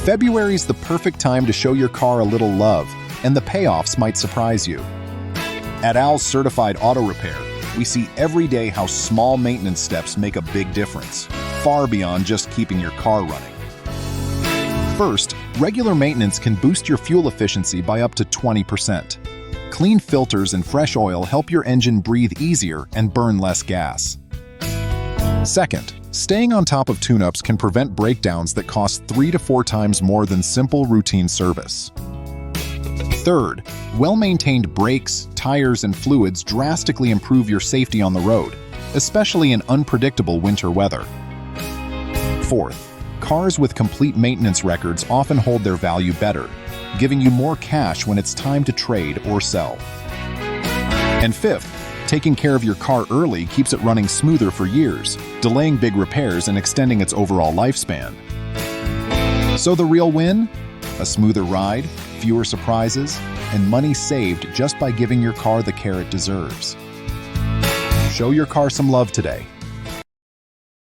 February's the perfect time to show your car a little love, and the payoffs might surprise you. At Al's Certified Auto Repair, we see every day how small maintenance steps make a big difference, far beyond just keeping your car running. First, regular maintenance can boost your fuel efficiency by up to 20%. Clean filters and fresh oil help your engine breathe easier and burn less gas. Second, staying on top of tune-ups can prevent breakdowns that cost 3 to 4 times more than simple routine service. Third, well-maintained brakes, tires, and fluids drastically improve your safety on the road, especially in unpredictable winter weather. Fourth, cars with complete maintenance records often hold their value better, giving you more cash when it's time to trade or sell. And fifth, taking care of your car early keeps it running smoother for years, delaying big repairs and extending its overall lifespan. So the real win? A smoother ride, fewer surprises, and money saved just by giving your car the care it deserves. Show your car some love today.